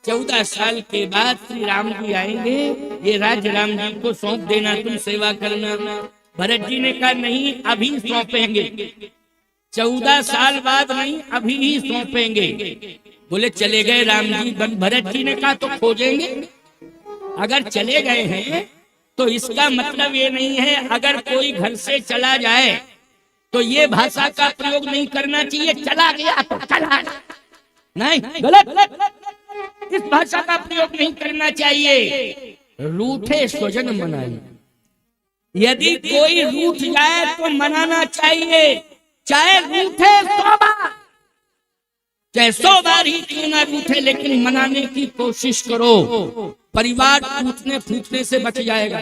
14 साल के बाद श्री राम जी आएंगे, ये राज्य राम जी को सौंप देना, तुम सेवा करना। भरत जी ने कहा नहीं, अभी सौंपेंगे, 14 साल बाद नहीं, अभी ही सौंपेंगे। बोले चले गए राम जी। भरत जी ने कहा तो खोजेंगे। अगर चले गए हैं तो इसका मतलब ये नहीं है अगर कोई घर से चला जाए तो ये भाषा का प्रयोग नहीं करना चाहिए, चला गया तो चला, नहीं, गलत। इस भाषा का प्रयोग नहीं करना चाहिए। रूठे स्वजन मनाए, यदि कोई रूठ जाए तो मनाना चाहिए, चाहे रूठे 100 बार, चाहे 100 बार ही क्यों ना रूठे, लेकिन मनाने की कोशिश करो। परिवार टूटने फूटने से बच जाएगा।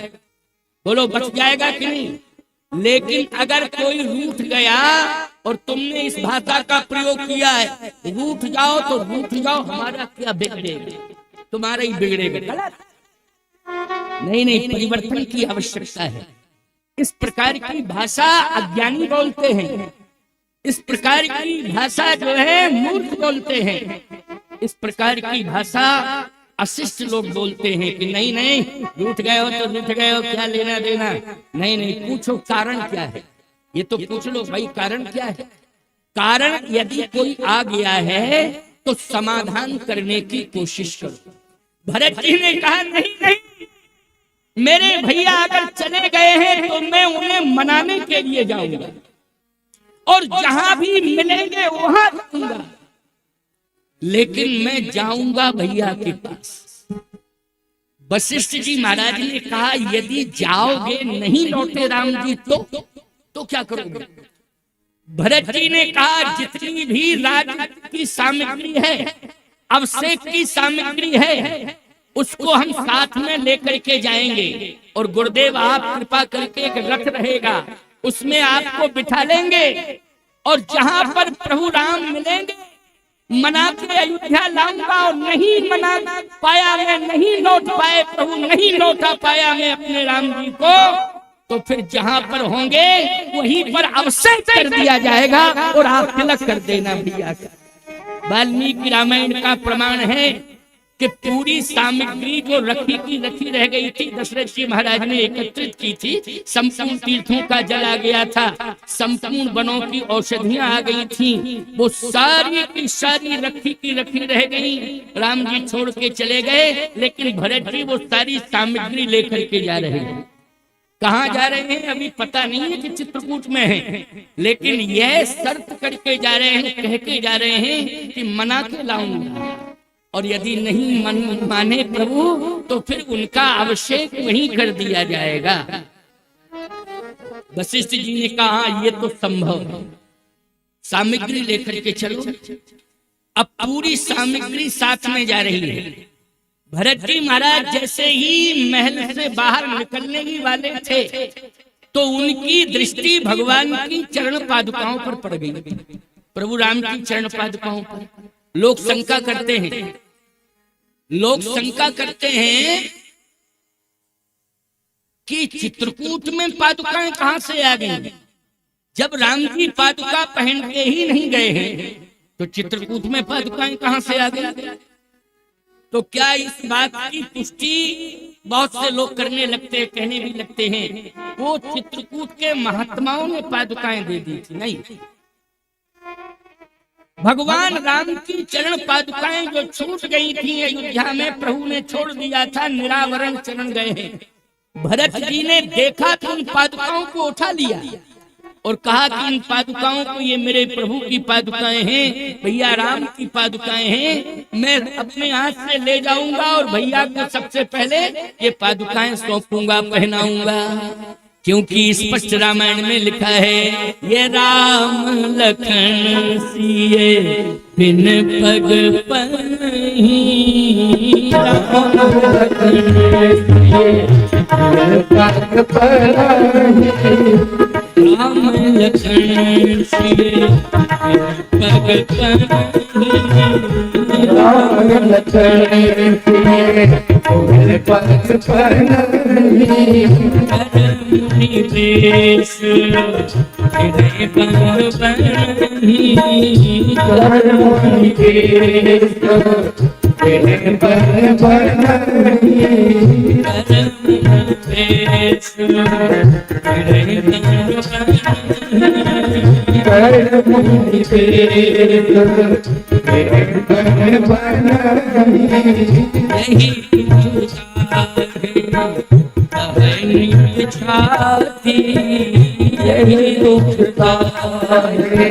बोलो बच जाएगा कि नहीं? लेकिन अगर कोई रूठ गया और तुमने इस भाषा का प्रयोग किया है, रूठ जाओ तो रूठ जाओ, हमारा क्या बिगड़ेगा, तुम्हारा ही बिगड़ेगा। नहीं नहीं, परिवर्तन की आवश्यकता है। इस प्रकार की भाषा अज्ञानी बोलते हैं, इस प्रकार की भाषा जो है मूर्ख बोलते हैं, इस प्रकार की भाषा अशिष्ट लोग बोलते हैं कि नहीं नहीं, रूठ गए हो तो रूठ गए हो, क्या लेना देना। नहीं नहीं, पूछो कारण क्या है, ये तो पूछ लो भाई, कारण क्या है। कारण यदि कोई आ गया है तो समाधान करने की कोशिश करो। भरत जी ने कहा नहीं नहीं, मेरे भैया अगर चले गए हैं तो मैं उन्हें मनाने के लिए जाऊंगा और जहां भी मिलेंगे वहां जाऊंगा, लेकिन मैं जाऊंगा भैया के पास। वशिष्ठ जी महाराज ने कहा यदि जाओगे नहीं लौटे राम जी तो क्या करोगे? भरत जी ने कहा जितनी भी राज की सामग्री है, अभिषेक की सामग्री है, उसको हम साथ में लेकर के जाएंगे और गुरुदेव आप कृपा करके एक रथ रहेगा, उसमें आपको बिठा लेंगे और जहां पर प्रभु राम मिलेंगे मना के अयोध्या लाऊंगा। और नहीं मना पाया मैं, नहीं लौट पाए प्रभु, नहीं लौटा पाया मैं अपने राम जी को, तो फिर जहां पर होंगे वहीं पर अवश्य कर दिया जाएगा और आप तिलक कर देना भैया का। वाल्मीकि रामायण का प्रमाण है कि पूरी सामग्री जो रखी की रखी रह गई थी, दशरथ जी महाराज ने एकत्रित की थी, संपूर्ण तीर्थों का जल आ गया था, संपूर्ण वनों की औषधियां आ गई थी, वो सारी की सारी रखी की रखी रह गई। राम जी छोड़ के चले गए, लेकिन भरत जी वो सारी सामग्री लेकर के जा रहे हैं। कहाँ जा रहे हैं अभी पता नहीं है कि चित्रकूट में है, लेकिन यह शर्त करके जा रहे हैं, कह के जा रहे हैं कि मना के लाऊंगा, और यदि नहीं माने प्रभु तो फिर उनका अभिषेक वहीं कर दिया जाएगा। वशिष्ठ जी ने कहा ये तो संभव है, सामग्री लेकर के चलो। अब पूरी सामग्री साथ में जा रही है। भरत जी महाराज जैसे ही महल से बाहर निकलने ही वाले थे तो उनकी दृष्टि भगवान की चरण पादुकाओं पर पड़ गई, प्रभु राम की चरण पादुकाओं पर। लोग शंका करते हैं, लोग शंका करते हैं कि चित्रकूट में पादुकाएं कहां से आ गई? जब राम जी पादुका पहन के ही नहीं गए हैं तो चित्रकूट में पादुकाएं कहां से आ गई? तो क्या इस बात की पुष्टि बहुत से लोग करने लगते हैं, कहने भी लगते हैं वो चित्रकूट के महात्माओं ने पादुकाएं दे दी थी? नहीं, भगवान राम की चरण पादुकाएं जो छूट गई थी अयोध्या में, प्रभु ने छोड़ दिया था, निरावरण चरण गए हैं। भरत जी ने देखा तो उन पादुकाओं को उठा लिया और कहा कि इन पादुकाओं को, ये मेरे प्रभु की पादुकाएं हैं, भैया राम की पादुकाएं हैं, मैं अपने हाथ से ले जाऊंगा और भैया को सबसे पहले ये पादुकाएं सौंपूंगा, पहनाऊंगा। क्योंकि स्पष्ट रामायण में लिखा है ये राम लखन सिए बिन पग पही, राम लखन सिए बिन पग पही, राम लखन सिए बिन पग पही, राम लखन सिए बिन पग पही, निवेश तेरे बन बनी, निवेश छाती यही दुखता है,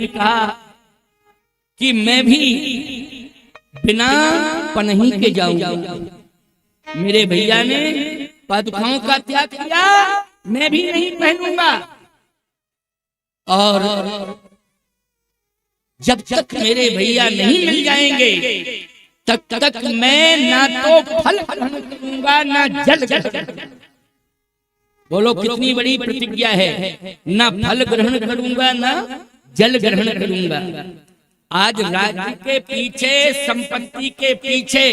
कहा कि मैं भी बिना पनही के जाऊंगा। मेरे भैया ने पादुकाओं का त्याग किया, मैं भी नहीं पहनूंगा। और जब तक मेरे भैया नहीं मिल जाएंगे तब तक मैं ना तो फल ग्रहण करूंगा ना जल ग्रहण। बोलो कितनी बड़ी प्रतिज्ञा है, ना फल ग्रहण करूंगा ना जल ग्रहण करूंगा। आज राज्य के पीछे, संपत्ति के पीछे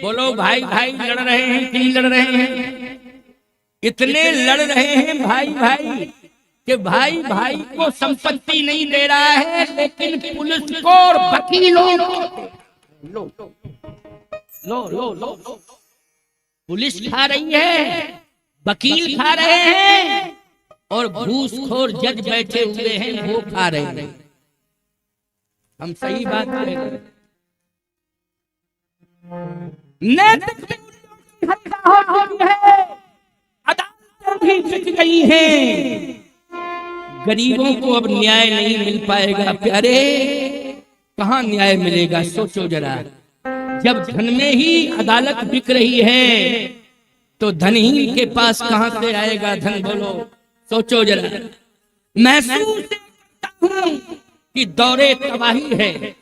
बोलो भाई भाई लड़ रहे हैं कि नहीं लड़ रहे हैं? इतने लड़ रहे हैं भाई भाई कि भाई भाई को संपत्ति नहीं दे रहा है, लेकिन पुलिस को और वकीलों को लो लो लो लो पुलिस खा रही है, वकील खा रहे हैं और घूसखोर जज बैठे हुए हैं वो खा रहे हैं। हम सही बात कह रहे हैं। नैतिक हत्या हो गई है, अदालतें भी बिक गई हैं, गरीबों को अब न्याय नहीं मिल पाएगा। प्यारे कहाँ न्याय मिलेगा? सोचो जरा, जब धन में ही अदालत बिक रही है तो धनहीन के पास कहां से आएगा धन? बोलो सोचो जरा। महसूस करता हूं कि दौरे तबाही है,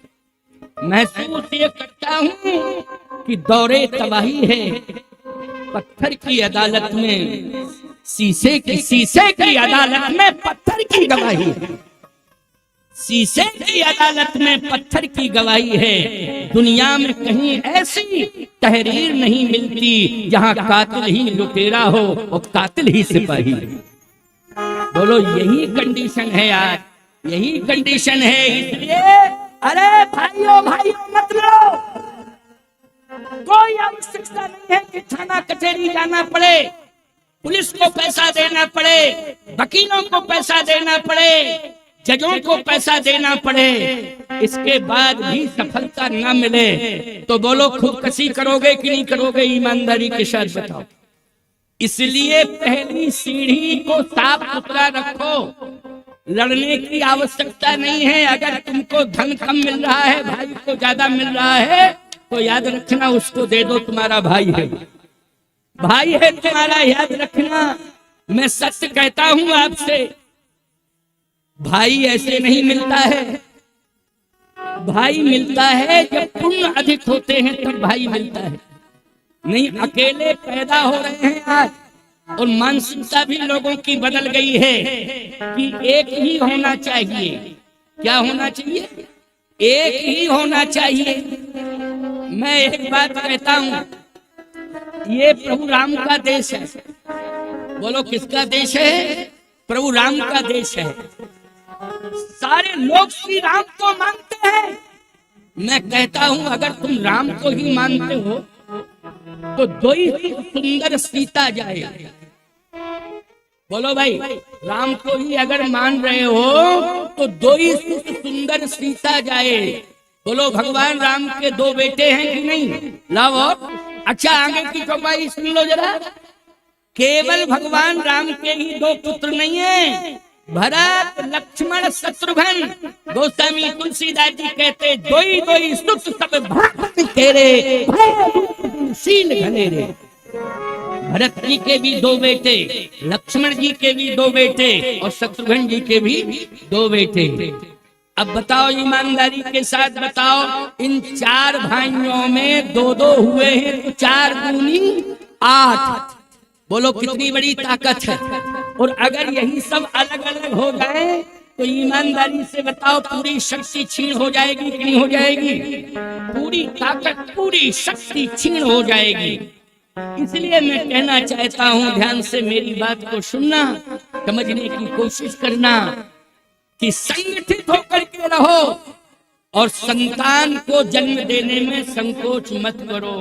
महसूस ये करता हूं कि दौरे तबाही है। पत्थर की अदालत में शीशे की अदालत में पत्थर की गवाही है, शीशे की अदालत में पत्थर की गवाही है। दुनिया में कहीं ऐसी तहरीर नहीं मिलती जहां कातिल ही लुटेरा हो और कातिल ही सिपाही। बोलो यही कंडीशन है यार, यही कंडीशन है। इसलिए अरे भाइयों मत लड़ो। कोई आवश्यकता नहीं है कि थाना कचहरी जाना पड़े, पुलिस को पैसा देना पड़े, वकीलों को पैसा देना पड़े, जजों को पैसा देना पड़े, इसके बाद भी सफलता न मिले तो बोलो खुदकशी करोगे कि नहीं करोगे? ईमानदारी के साथ बताओ। इसलिए पहली सीढ़ी को साफ सुथरा रखो। लड़ने की आवश्यकता नहीं है। अगर तुमको धन कम मिल रहा है, भाई को ज्यादा मिल रहा है, तो याद रखना उसको दे दो, तुम्हारा भाई है, भाई है तुम्हारा, याद रखना। मैं सत्य कहता हूं आपसे, भाई ऐसे नहीं मिलता है। भाई मिलता है जब पुण्य अधिक होते हैं, तब भाई मिलता है। नहीं अकेले पैदा हो रहे हैं आज, और मानसिकता भी लोगों की बदल गई है कि एक ही होना चाहिए। क्या होना चाहिए? एक ही होना चाहिए। मैं एक बात कहता हूं, ये प्रभु राम का देश है। बोलो किसका देश है? प्रभु राम का देश है। सारे लोग श्री राम को मानते हैं। मैं कहता हूं अगर तुम राम को ही मानते हो तो दो ही सुंदर सीता जाए। बोलो भाई, राम को ही अगर मान रहे हो तो दो ही सुंदर सीता जाए। बोलो भगवान राम के दो बेटे हैं कि नहीं? लाओ। अच्छा आगे की चौपाई सुन लो जरा। केवल भगवान राम के ही दो पुत्र नहीं है, भरत लक्ष्मण शत्रुघ्न। गोस्वामी तुलसीदास जी कहते दो ही सुत सब भक्त तेरे शील घनेरे। भरत जी के भी 2 बेटे, लक्ष्मण जी के भी 2 बेटे और शत्रुघ्न जी के भी 2 बेटे। अब बताओ, ईमानदारी के साथ बताओ, इन 4 भाइयों में 2-2 हुए हैं तो 4 दूनी 8। बोलो कितनी बड़ी ताकत है। और अगर यही सब अलग अलग हो जाए तो ईमानदारी से बताओ, पूरी शक्ति छीन हो जाएगी कि नहीं हो जाएगी? पूरी ताकत, पूरी शक्ति छीन हो जाएगी। इसलिए मैं कहना चाहता हूं, ध्यान से मेरी बात को सुनना, समझने की कोशिश करना कि संगठित होकर के रहो और संतान को जन्म देने में संकोच मत करो।